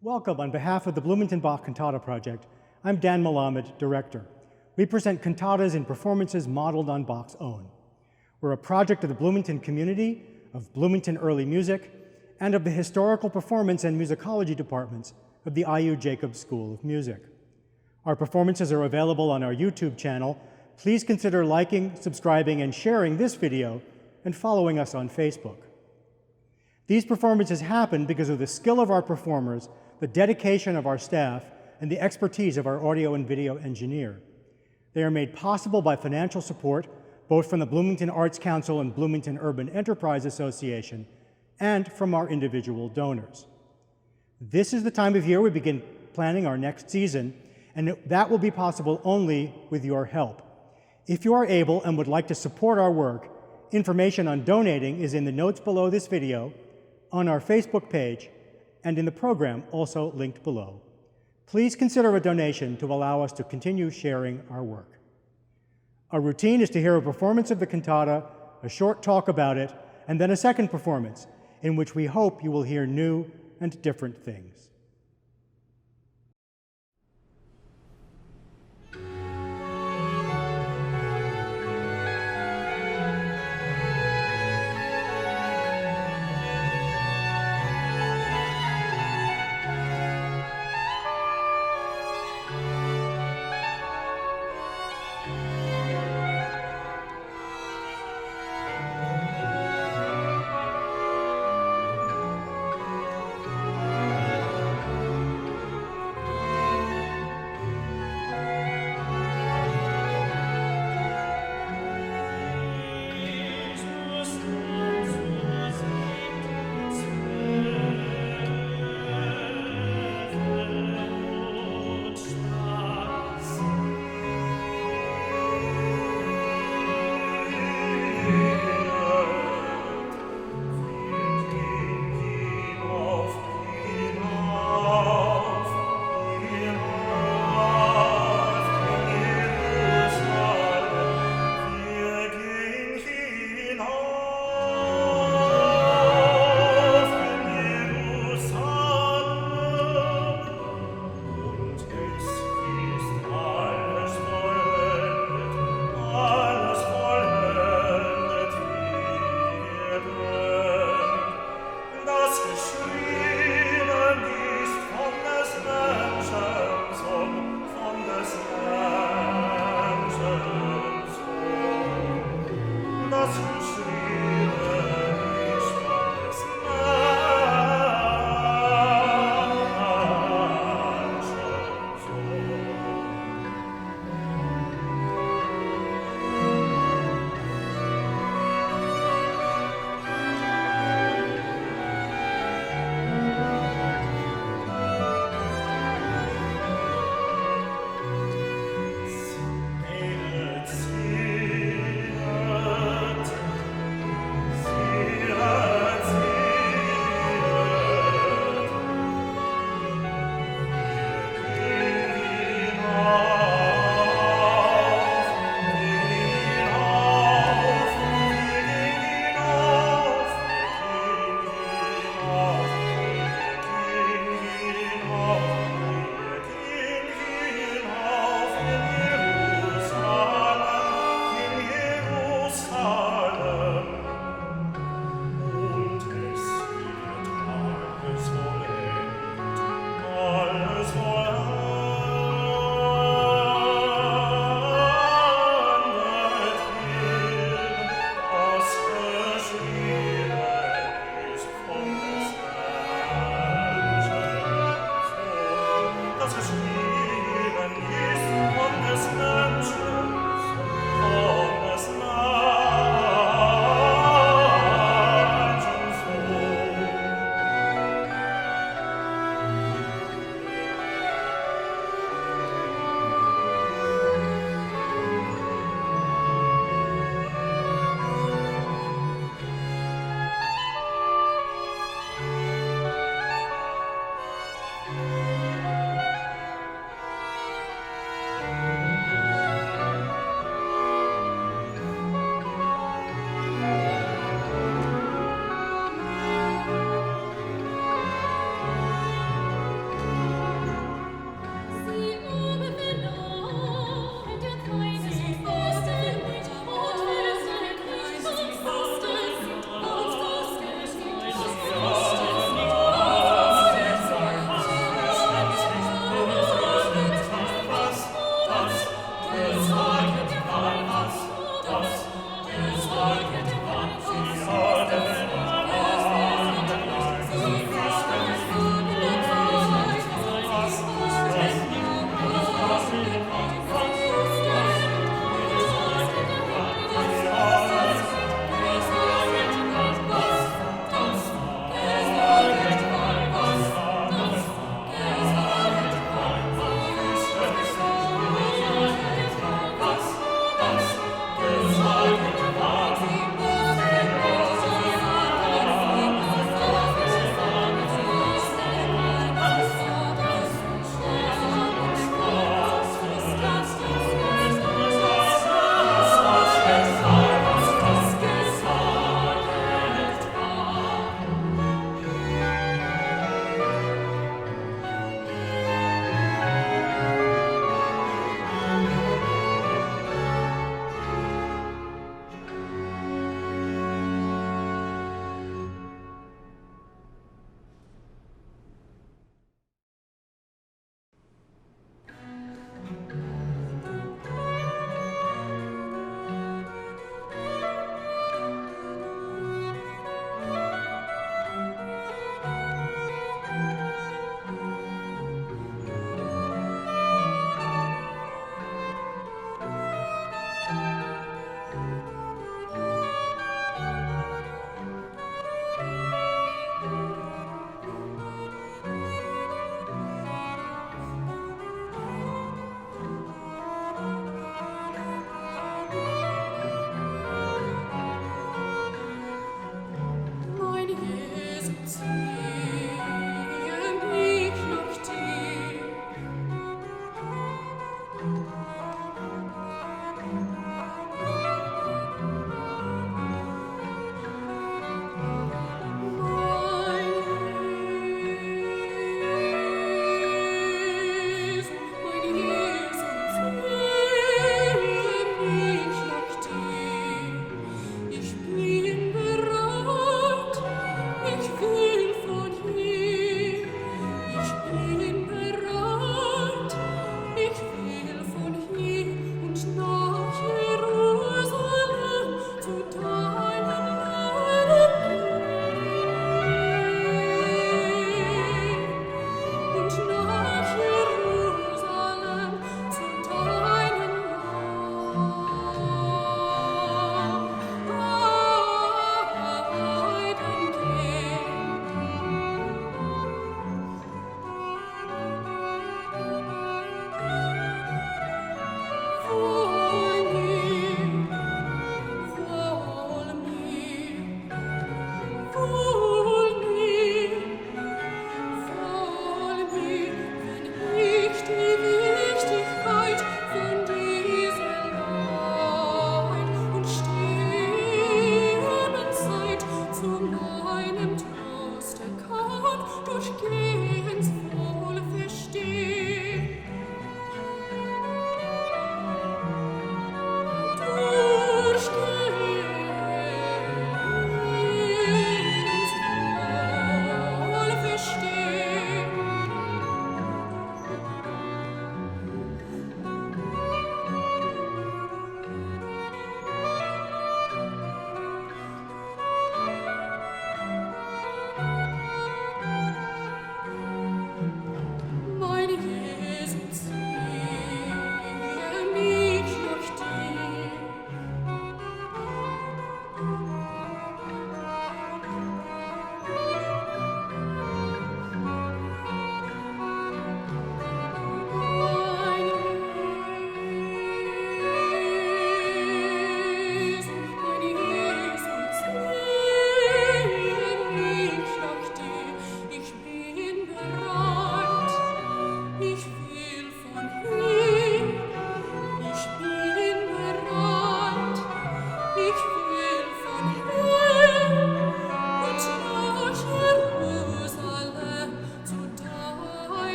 Welcome on behalf of the Bloomington Bach Cantata Project. I'm Dan Melamed, Director. We present cantatas and performances modeled on Bach's own. We're a project of the Bloomington community, of Bloomington Early Music, and of the Historical Performance and Musicology departments of the IU Jacobs School of Music. Our performances are available on our YouTube channel. Please consider liking, subscribing, and sharing this video, and following us on Facebook. These performances happen because of the skill of our performers, the dedication of our staff, and the expertise of our audio and video engineer. They are made possible by financial support, both from the Bloomington Arts Council and Bloomington Urban Enterprise Association, and from our individual donors. This is the time of year we begin planning our next season, and that will be possible only with your help. If you are able and would like to support our work, information on donating is in the notes below this video, on our Facebook page, and in the program also linked below. Please consider a donation to allow us to continue sharing our work. Our routine is to hear a performance of the cantata, a short talk about it, and then a second performance, in which we hope you will hear new and different things.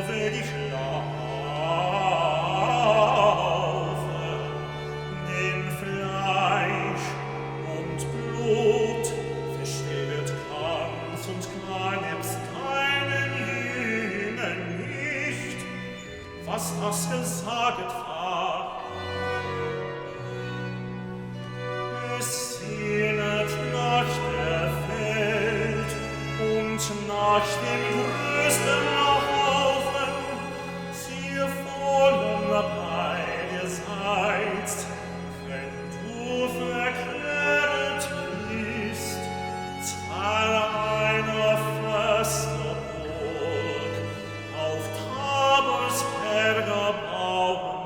will ich laufen, denn Fleisch und Blut versteht ganz und gar nebst keinen jenen nicht, was das gesaget war. Es sehnet nach der Welt und nach dem größten Haufen, siehe vollen bei dir seidst, wenn du verkehrt bist, zahl einer feste Burg auf Tabors Berger bauen,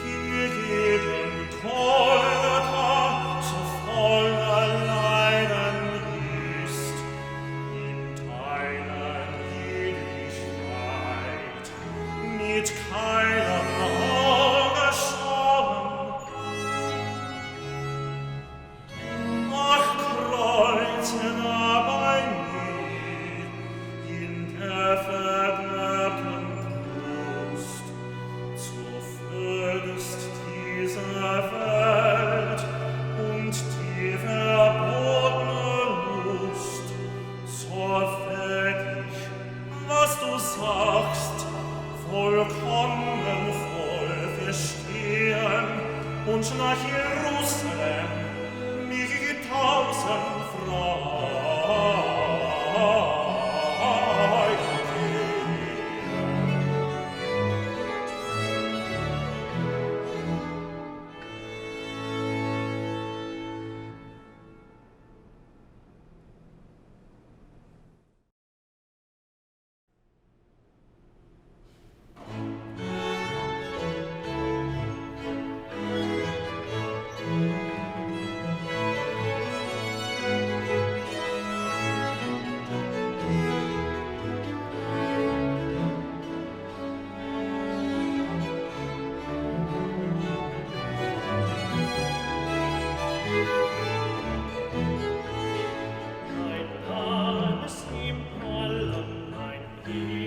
hingegen Golgatha so voller Leiden ist, in deiner Ewigkeit mit keinem Auge schauen. Ach, kreuze da bei mir in der verderbten Brust, so füllst dieser Welt und die verbotene Lust, so werd ich, was du sagst, vollkommen voll verstehen und nach Jerusalem mich 1000 Freuden gehen.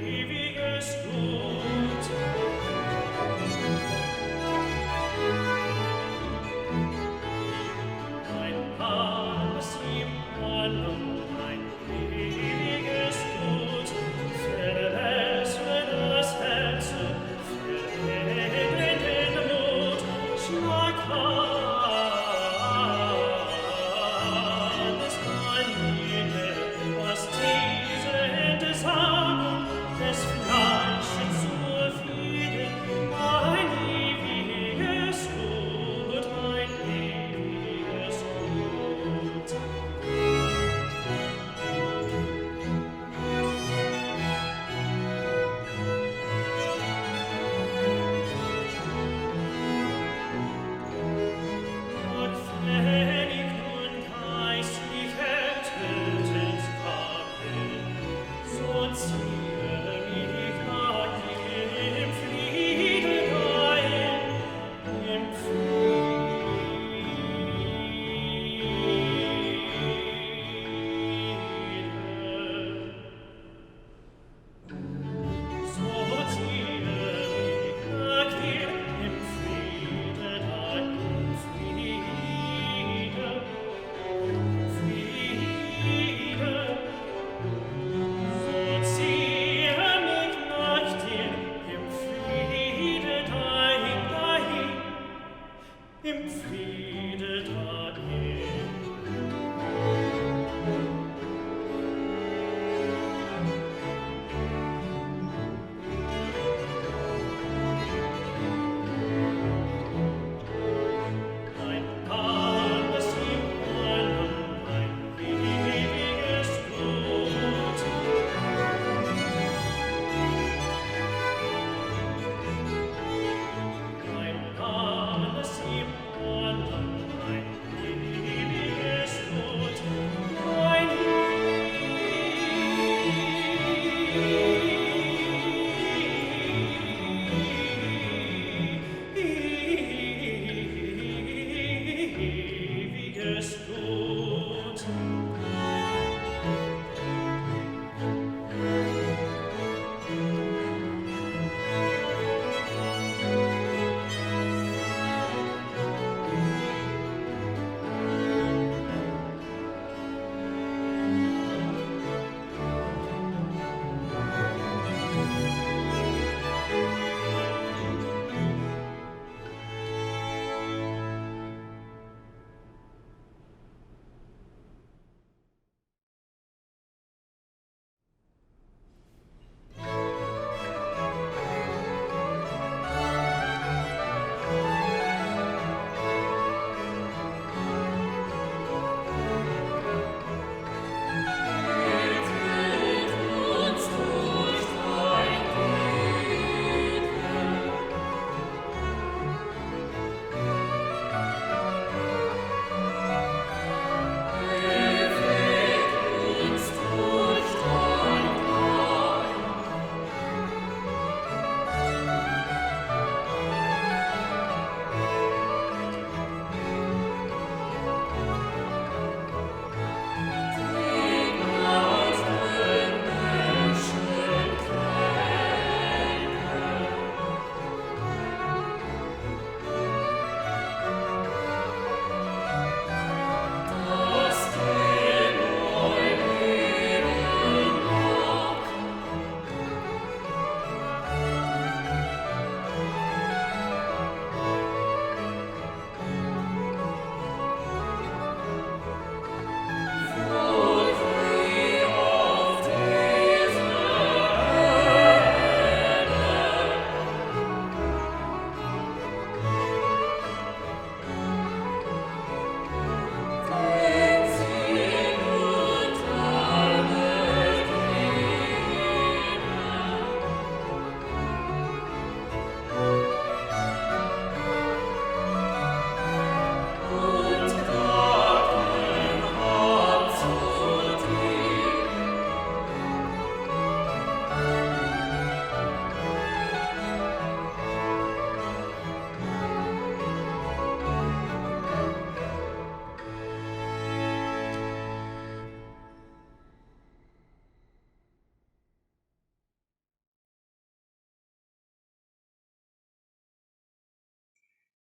Was diese Hände sagen, des Fleisches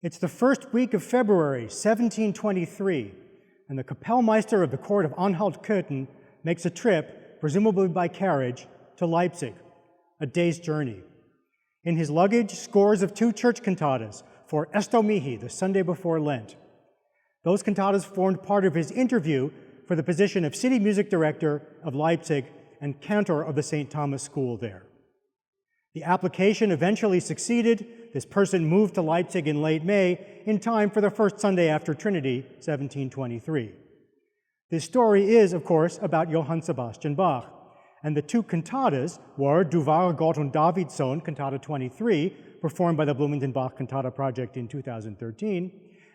It's the first week of February, 1723, and the Kapellmeister of the court of Anhalt-Köthen makes a trip, presumably by carriage, to Leipzig, a day's journey. In his luggage, scores of 2 church cantatas for Estomihi, the Sunday before Lent. Those cantatas formed part of his interview for the position of city music director of Leipzig and cantor of the St. Thomas School there. The application eventually succeeded. This person moved to Leipzig in late May in time for the first Sunday after Trinity, 1723. This story is, of course, about Johann Sebastian Bach, and the 2 cantatas were Du wahrer Gott und Davids Sohn, Cantata 23, performed by the Bloomington Bach Cantata Project in 2013,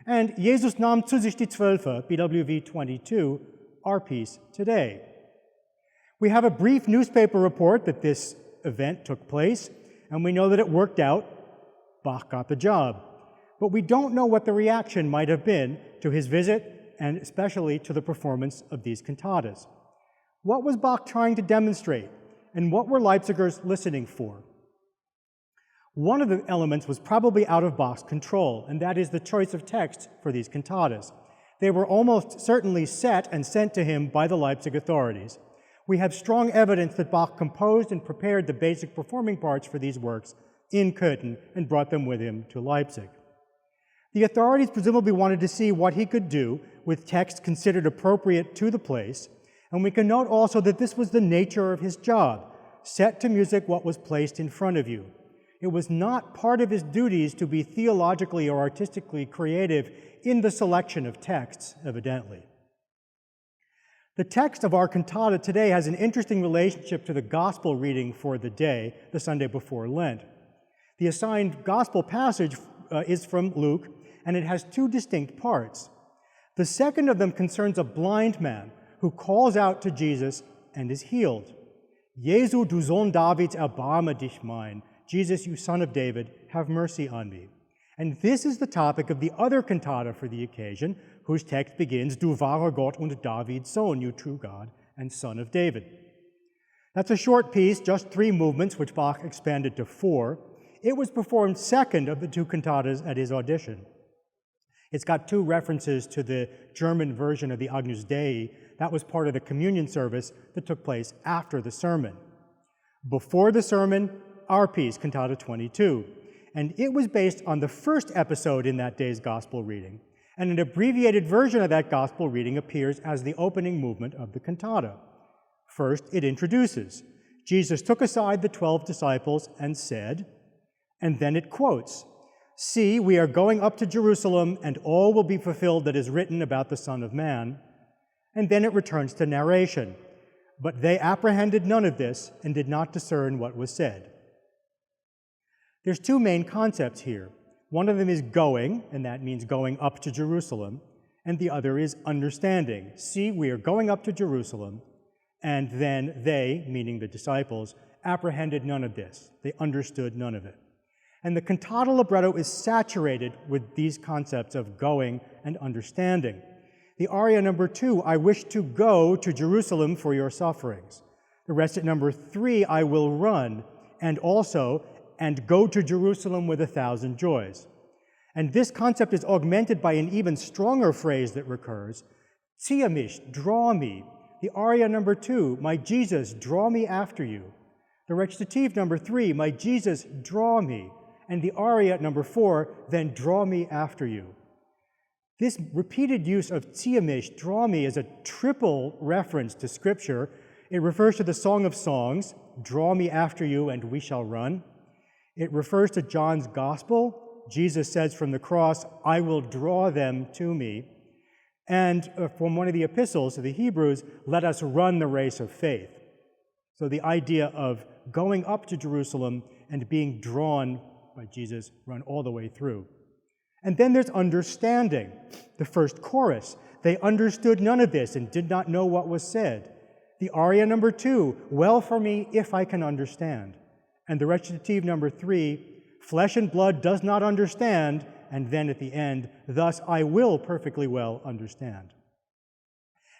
and Jesus nahm sich die Zwölfe, BWV 22, our piece today. We have a brief newspaper report that this event took place, and we know that it worked out. Bach got the job. But we don't know what the reaction might have been to his visit, and especially to the performance of these cantatas. What was Bach trying to demonstrate, and what were Leipzigers listening for? One of the elements was probably out of Bach's control, and that is the choice of texts for these cantatas. They were almost certainly set and sent to him by the Leipzig authorities. We have strong evidence that Bach composed and prepared the basic performing parts for these works in Köthen and brought them with him to Leipzig. The authorities presumably wanted to see what he could do with texts considered appropriate to the place, and we can note also that this was the nature of his job: set to music what was placed in front of you. It was not part of his duties to be theologically or artistically creative in the selection of texts, evidently. The text of our cantata today has an interesting relationship to the gospel reading for the day, the Sunday before Lent. The assigned gospel passage is from Luke, and it has 2 distinct parts. The second of them concerns a blind man who calls out to Jesus and is healed. Jesu, du Sohn Davids, erbarme dich mein. Jesus, you son of David, have mercy on me. And this is the topic of the other cantata for the occasion, whose text begins, Du wahrer Gott und Davids Sohn, you true God and son of David. That's a short piece, just 3 movements, which Bach expanded to 4. It was performed second of the 2 cantatas at his audition. It's got 2 references to the German version of the Agnus Dei. That was part of the communion service that took place after the sermon. Before the sermon, our piece, Cantata 22. And it was based on the first episode in that day's gospel reading. And an abbreviated version of that gospel reading appears as the opening movement of the cantata. First, it introduces, Jesus took aside the 12 disciples and said, and then it quotes, See, we are going up to Jerusalem, and all will be fulfilled that is written about the Son of Man. And then it returns to narration. But they apprehended none of this and did not discern what was said. There's 2 main concepts here. One of them is going, and that means going up to Jerusalem, and the other is understanding. See, we are going up to Jerusalem, and then they, meaning the disciples, apprehended none of this. They understood none of it. And the cantata libretto is saturated with these concepts of going and understanding. The aria number 2, I wish to go to Jerusalem for your sufferings. The rest at number 3, I will run, and also, and go to Jerusalem with 1,000 joys. And this concept is augmented by an even stronger phrase that recurs, Ziehe mich, draw me. The aria number 2, my Jesus, draw me after you. The recitative number 3, my Jesus, draw me. And the aria number 4, then draw me after you. This repeated use of Ziehe mich, draw me, is a triple reference to Scripture. It refers to the Song of Songs, draw me after you and we shall run. It refers to John's Gospel. Jesus says from the cross, I will draw them to me. And from one of the epistles to the Hebrews, let us run the race of faith. So the idea of going up to Jerusalem and being drawn by Jesus run all the way through. And then there's understanding. The first chorus, they understood none of this and did not know what was said. The aria number 2, well for me if I can understand. And the recitative number 3, flesh and blood does not understand, and then at the end, thus I will perfectly well understand.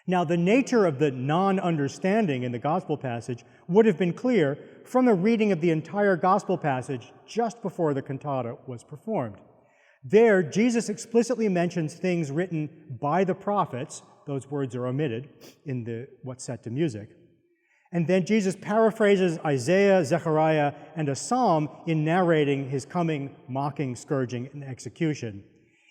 Now, the nature of the non-understanding in the gospel passage would have been clear from the reading of the entire gospel passage just before the cantata was performed. There, Jesus explicitly mentions things written by the prophets. Those words are omitted in what's set to music. And then Jesus paraphrases Isaiah, Zechariah, and a psalm in narrating his coming mocking, scourging, and execution.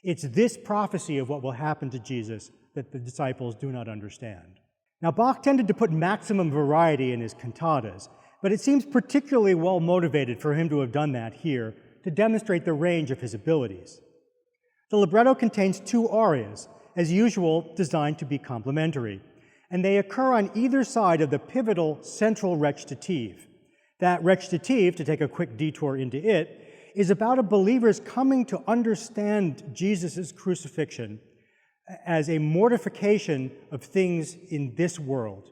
It's this prophecy of what will happen to Jesus that the disciples do not understand. Now, Bach tended to put maximum variety in his cantatas, but it seems particularly well motivated for him to have done that here to demonstrate the range of his abilities. The libretto contains 2 arias, as usual designed to be complementary, and they occur on either side of the pivotal central recitative. That recitative, to take a quick detour into it, is about a believer's coming to understand Jesus' crucifixion as a mortification of things in this world.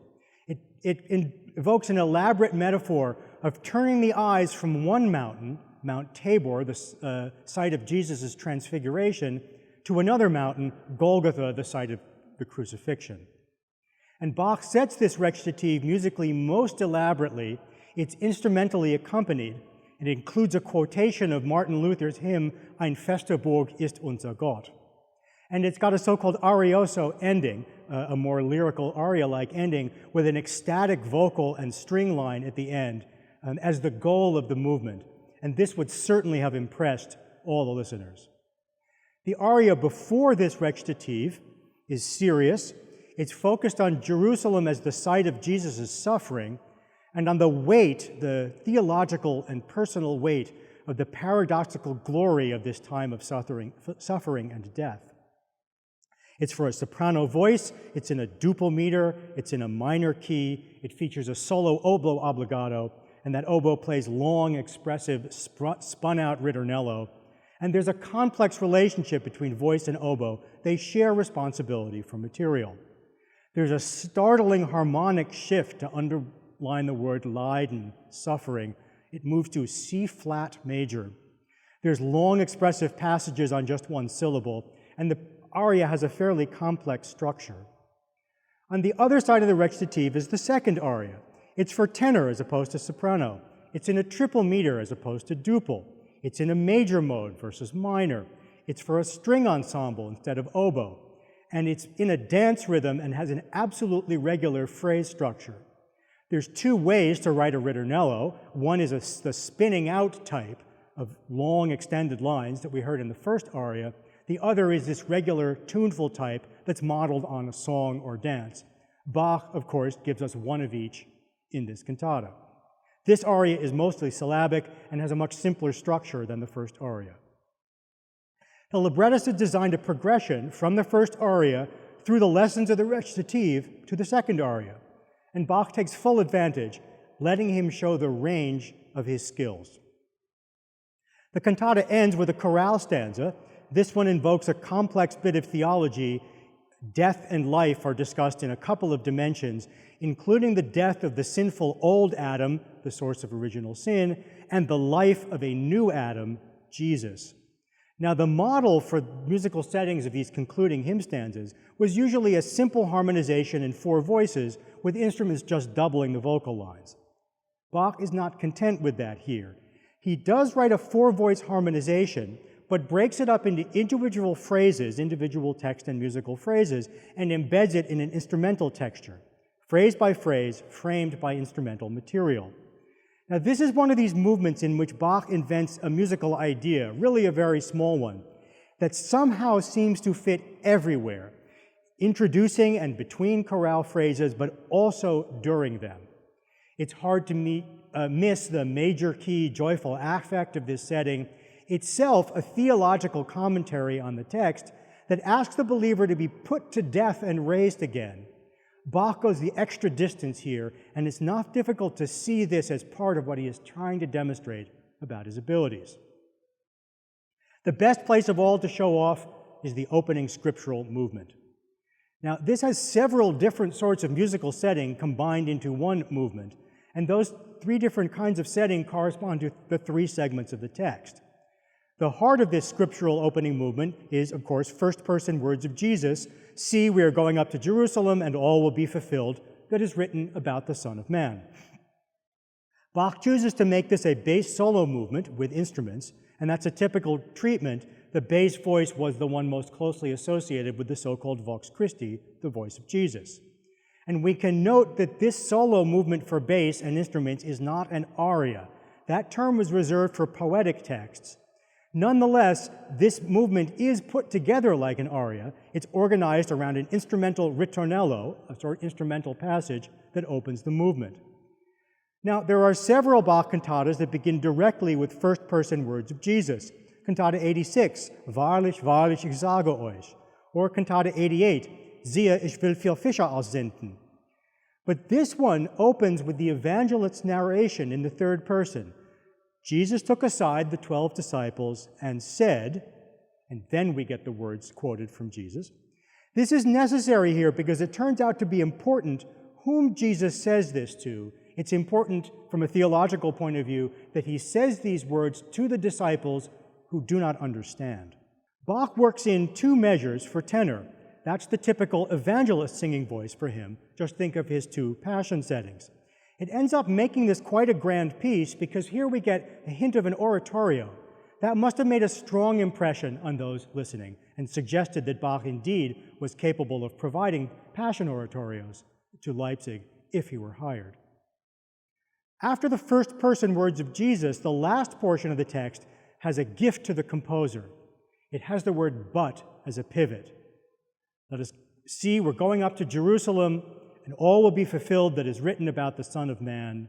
It evokes an elaborate metaphor of turning the eyes from one mountain, Mount Tabor, the site of Jesus' transfiguration, to another mountain, Golgotha, the site of the crucifixion. And Bach sets this recitative musically most elaborately. It's instrumentally accompanied, and it includes a quotation of Martin Luther's hymn, Ein fester Burg ist unser Gott. And it's got a so-called arioso ending, a more lyrical aria-like ending, with an ecstatic vocal and string line at the end as the goal of the movement. And this would certainly have impressed all the listeners. The aria before this recitative is serious. It's focused on Jerusalem as the site of Jesus' suffering and on the weight, the theological and personal weight of the paradoxical glory of this time of suffering and death. It's for a soprano voice, it's in a duple meter, it's in a minor key, it features a solo oboe obbligato, and that oboe plays long, expressive, spun-out ritornello. And there's a complex relationship between voice and oboe. They share responsibility for material. There's a startling harmonic shift to underline the word Leiden, suffering. It moves to C-flat major. There's long, expressive passages on just one syllable, and the aria has a fairly complex structure. On the other side of the recitative is the second aria. It's for tenor as opposed to soprano. It's in a triple meter as opposed to duple. It's in a major mode versus minor. It's for a string ensemble instead of oboe. And it's in a dance rhythm and has an absolutely regular phrase structure. There's 2 ways to write a ritornello. One is the spinning out type of long extended lines that we heard in the first aria. The other is this regular tuneful type that's modeled on a song or dance. Bach, of course, gives us one of each in this cantata. This aria is mostly syllabic and has a much simpler structure than the first aria. The librettist has designed a progression from the first aria through the lessons of the recitative to the second aria, and Bach takes full advantage, letting him show the range of his skills. The cantata ends with a chorale stanza. This one invokes a complex bit of theology. Death and life are discussed in a couple of dimensions, including the death of the sinful old Adam, the source of original sin, and the life of a new Adam, Jesus. Now, the model for musical settings of these concluding hymn stanzas was usually a simple harmonization in 4 voices, with instruments just doubling the vocal lines. Bach is not content with that here. He does write a 4-voice harmonization, but breaks it up into individual phrases, individual text and musical phrases, and embeds it in an instrumental texture, phrase by phrase, framed by instrumental material. Now, this is one of these movements in which Bach invents a musical idea, really a very small one, that somehow seems to fit everywhere, introducing and between chorale phrases, but also during them. It's hard to miss the major key joyful affect of this setting, itself a theological commentary on the text that asks the believer to be put to death and raised again. Bach goes the extra distance here, and it's not difficult to see this as part of what he is trying to demonstrate about his abilities. The best place of all to show off is the opening scriptural movement. Now, this has several different sorts of musical setting combined into one movement, and those 3 different kinds of setting correspond to the 3 segments of the text. The heart of this scriptural opening movement is, of course, first-person words of Jesus. See, we are going up to Jerusalem, and all will be fulfilled that is written about the Son of Man. Bach chooses to make this a bass solo movement with instruments, and that's a typical treatment the bass voice was the one most closely associated with the so-called Vox Christi, the voice of Jesus. And we can note that this solo movement for bass and instruments is not an aria. That term was reserved for poetic texts. Nonetheless, this movement is put together like an aria. It's organized around an instrumental ritornello, a sort of instrumental passage that opens the movement. Now, there are several Bach cantatas that begin directly with first-person words of Jesus. Cantata 86, Wahrlich, wahrlich, ich sage euch, or Cantata 88, Siehe, ich will viel Fischer aussenden. But this one opens with the evangelist's narration in the third person. Jesus took aside the 12 disciples and said, and then we get the words quoted from Jesus. This is necessary here because it turns out to be important whom Jesus says this to. It's important from a theological point of view that he says these words to the disciples who do not understand. Bach works in two measures for tenor. That's the typical evangelist singing voice for him. Just think of his two passion settings. It ends up making this quite a grand piece because here we get a hint of an oratorio. That must have made a strong impression on those listening and suggested that Bach indeed was capable of providing passion oratorios to Leipzig if he were hired. After the first-person words of Jesus, the last portion of the text has a gift to the composer. It has the word but as a pivot. Let us see, we're going up to Jerusalem, and all will be fulfilled that is written about the Son of Man.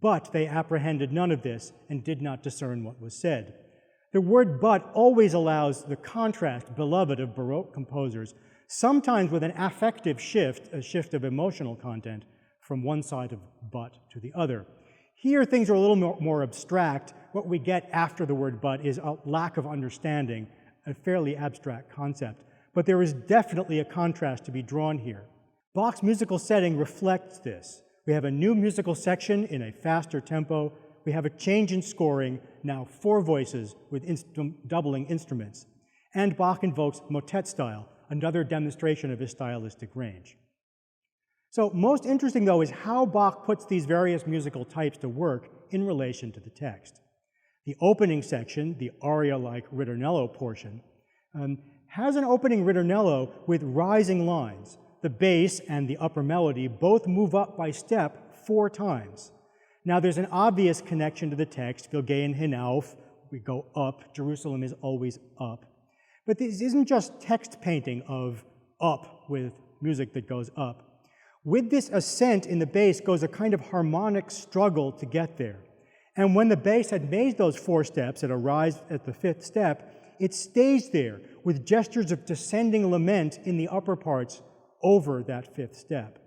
But they apprehended none of this and did not discern what was said. The word but always allows the contrast, beloved of Baroque composers, sometimes with an affective shift, a shift of emotional content from one side of but to the other. Here things are a little more abstract. What we get after the word but is a lack of understanding, a fairly abstract concept. But there is definitely a contrast to be drawn here. Bach's musical setting reflects this. We have a new musical section in a faster tempo. We have a change in scoring, now 4 voices with doubling instruments. And Bach invokes motet style, another demonstration of his stylistic range. So most interesting, though, is how Bach puts these various musical types to work in relation to the text. The opening section, the aria-like ritornello portion, has an opening ritornello with rising lines. The bass and the upper melody both move up by step 4 times. Now there's an obvious connection to the text, Wir gehen hinauf, we go up, Jerusalem is always up. But this isn't just text painting of up with music that goes up. With this ascent in the bass goes a kind of harmonic struggle to get there. And when the bass had made those 4 steps, it arrives at the 5th step, it stays there with gestures of descending lament in the upper parts over that 5th step.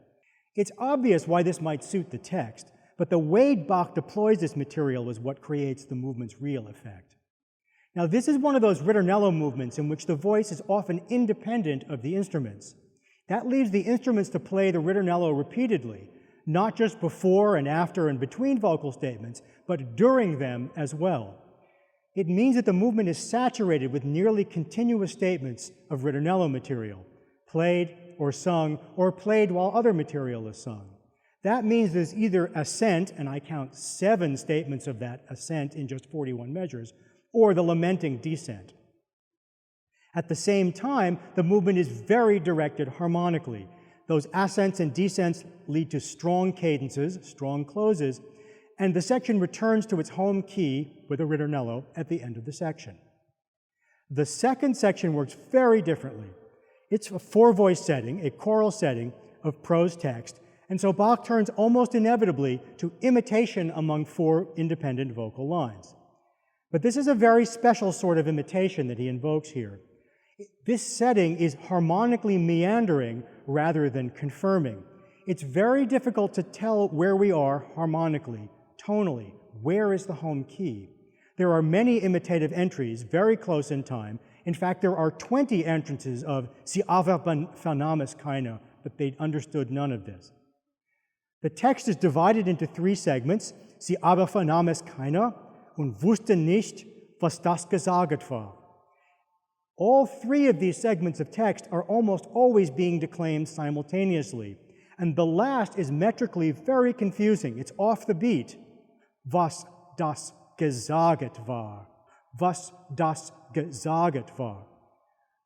It's obvious why this might suit the text, but the way Bach deploys this material is what creates the movement's real effect. Now, this is one of those ritornello movements in which the voice is often independent of the instruments. That leaves the instruments to play the ritornello repeatedly, not just before and after and between vocal statements, but during them as well. It means that the movement is saturated with nearly continuous statements of ritornello material, played or sung, or played while other material is sung. That means there's either ascent, and I count 7 statements of that ascent in just 41 measures, or the lamenting descent. At the same time, the movement is very directed harmonically. Those ascents and descents lead to strong cadences, strong closes, and the section returns to its home key with a ritornello at the end of the section. The second section works very differently. It's a 4-voice setting, a choral setting of prose text, and so Bach turns almost inevitably to imitation among 4 independent vocal lines. But this is a very special sort of imitation that he invokes here. This setting is harmonically meandering rather than confirming. It's very difficult to tell where we are harmonically, tonally. Where is the home key? There are many imitative entries very close in time. In fact, there are 20 entrances of Sie aber vernahm es keiner, but they understood none of this. The text is divided into 3 segments. Sie aber vernahm es keiner und wusste nicht, was das gesagt war. All 3 of these segments of text are almost always being declaimed simultaneously, and the last is metrically very confusing. It's off the beat. Was das gesagt war. was das gesaget war.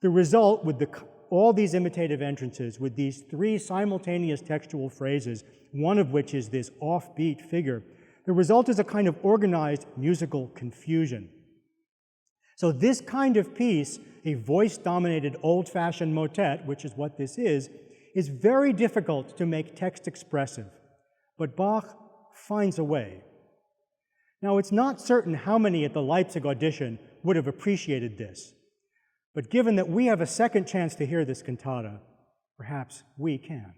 The result with all these imitative entrances, with these three simultaneous textual phrases, one of which is this offbeat figure, the result is a kind of organized musical confusion. So this kind of piece, a voice-dominated old-fashioned motet, which is what this is very difficult to make text expressive. But Bach finds a way. Now, it's not certain how many at the Leipzig audition would have appreciated this. But given that we have a second chance to hear this cantata, perhaps we can.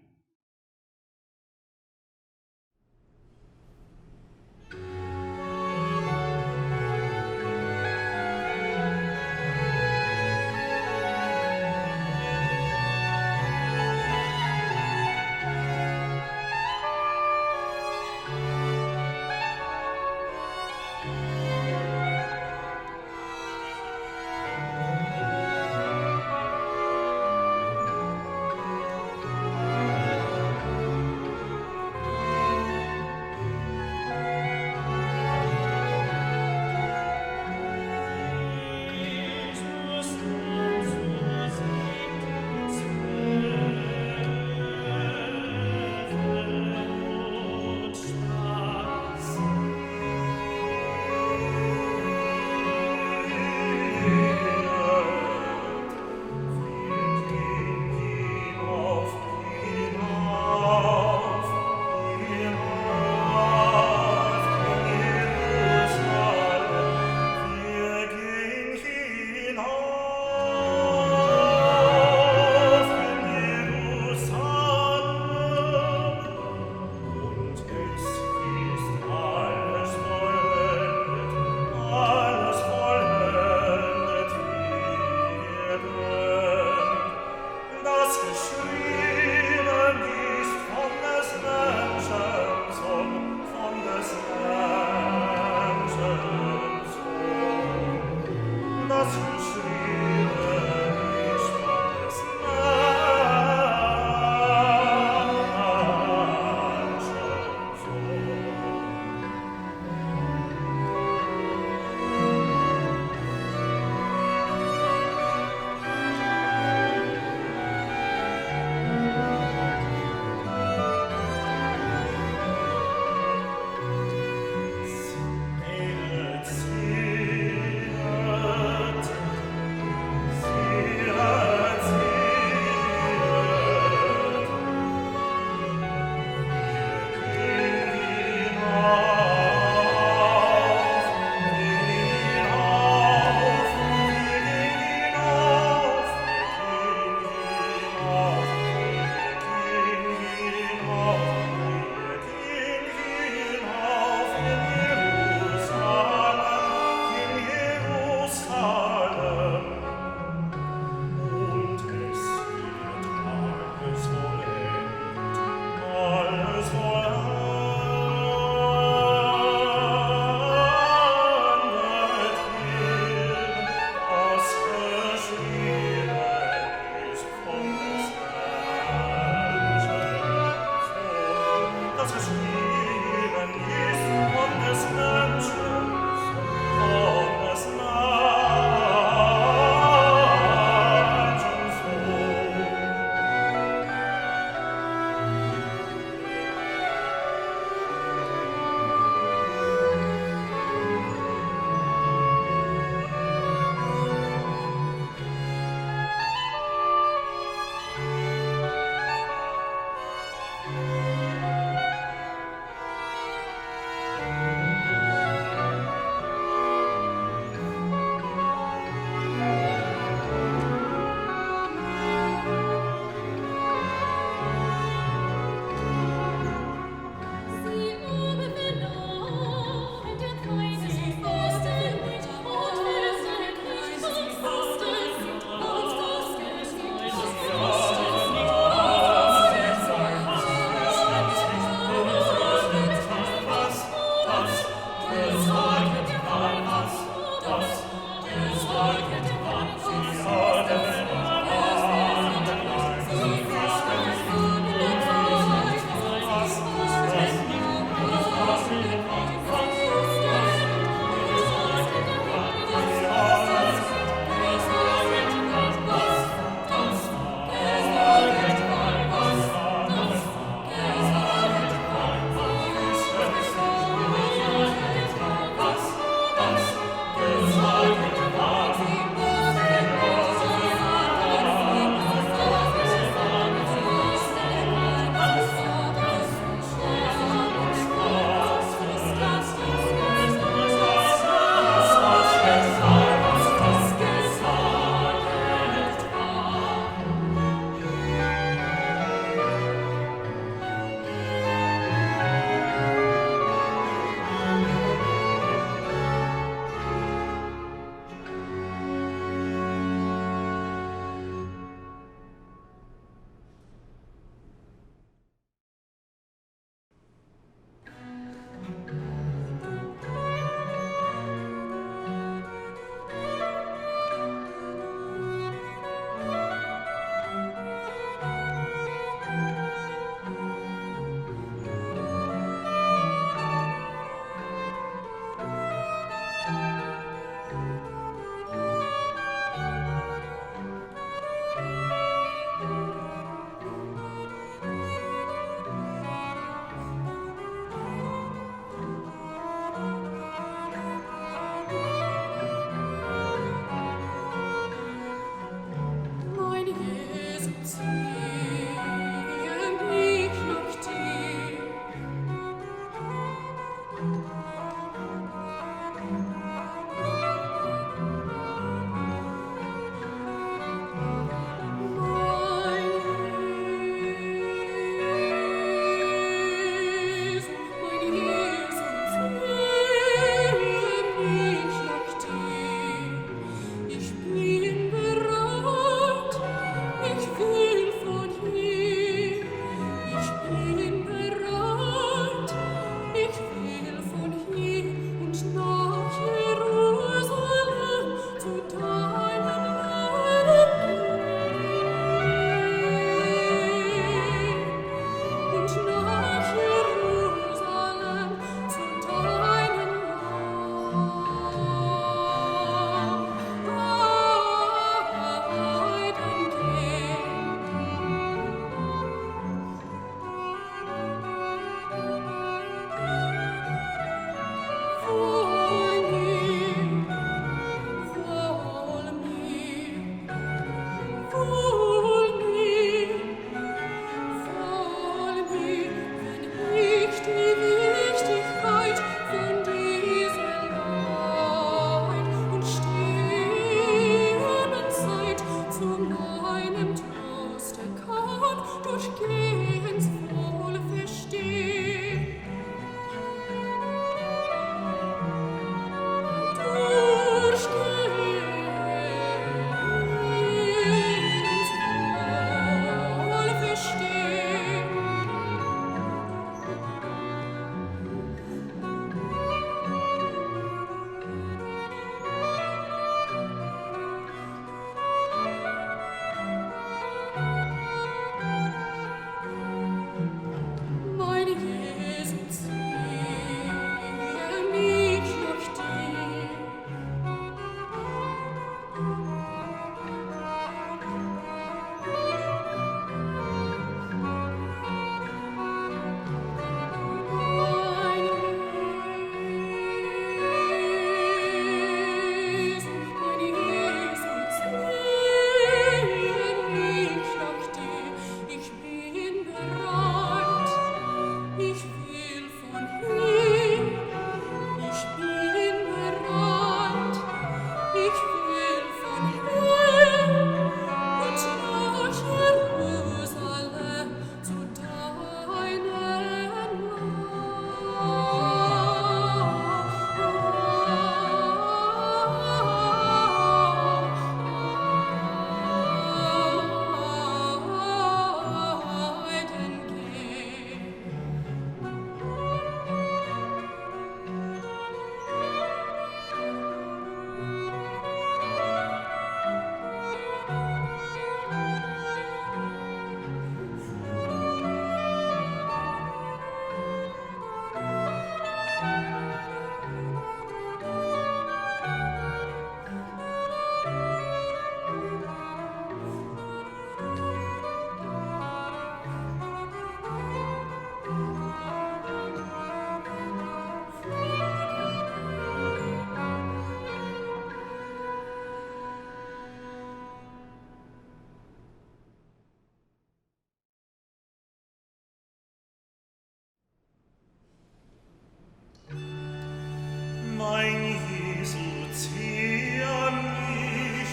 mein Jesu, ziehe mich,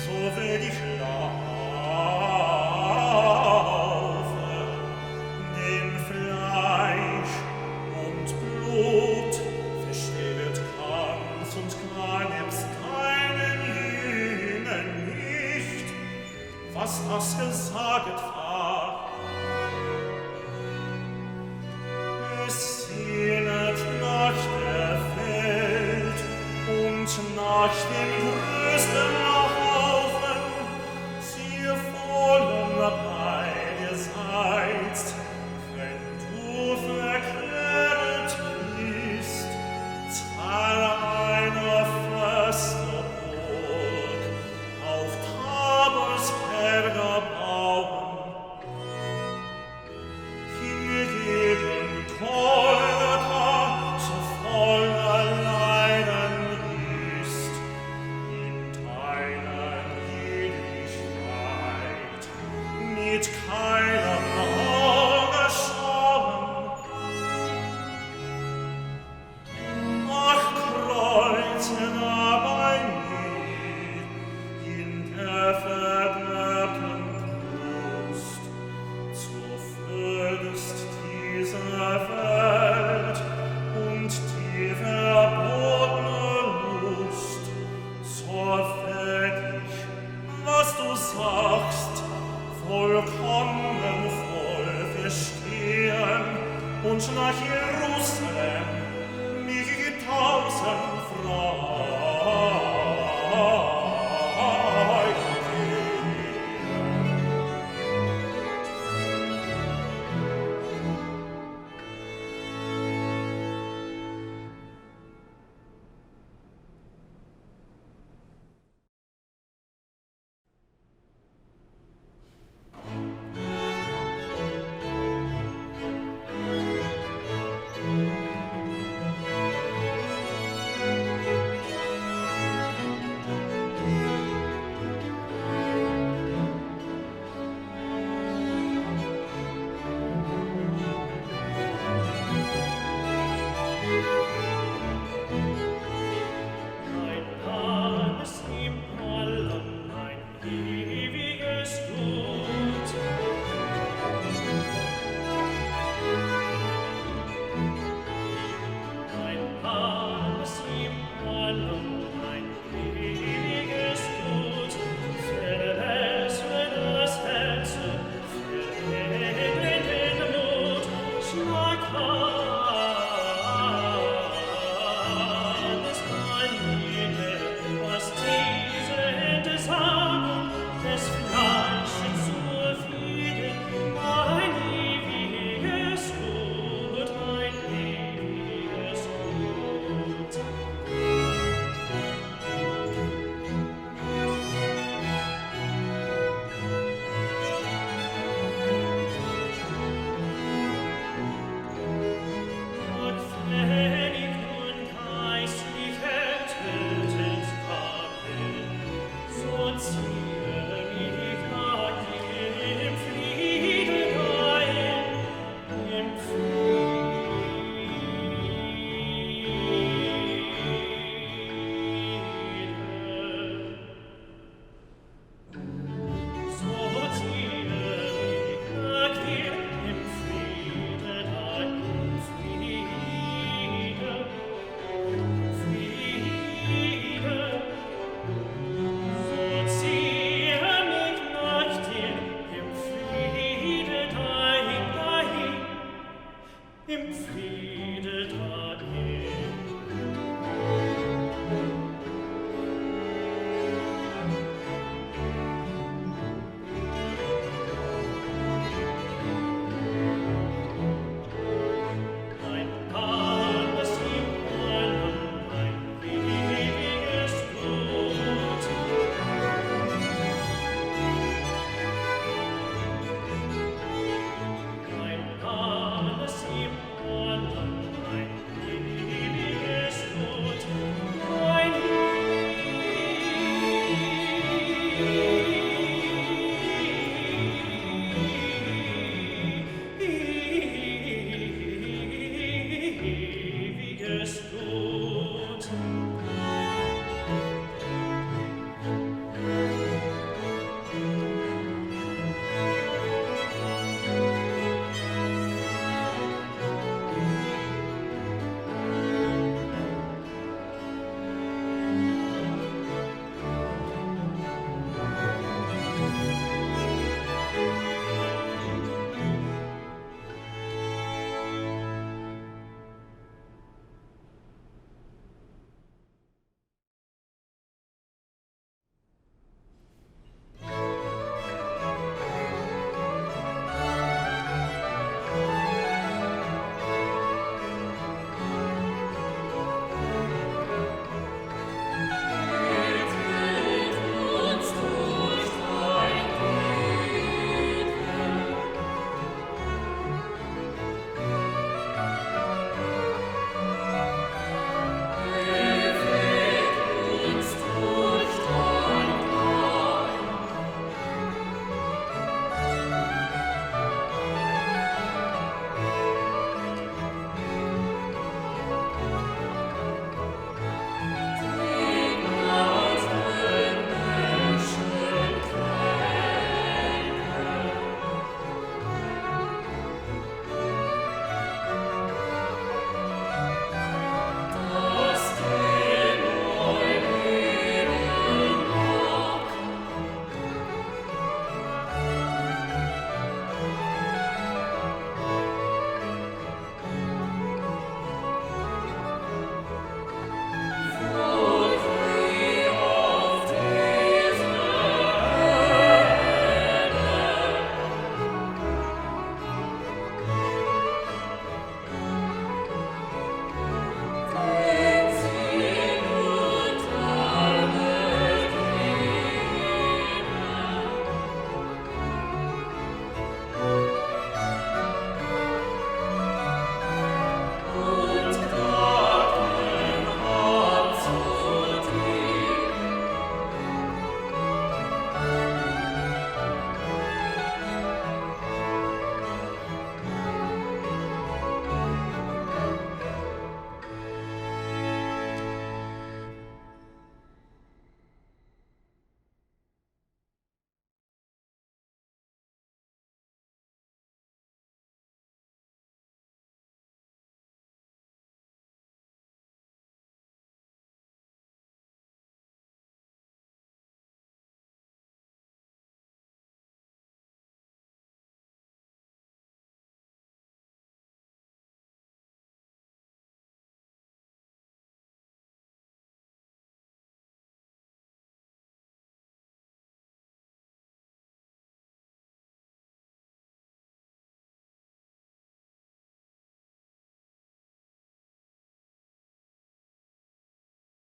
so will ich laufen, denn Fleisch und Blut verstehet ganz und gar nebst keinen Jüngern nicht, was das gesaget war. Es sehnet nach der Welt und nach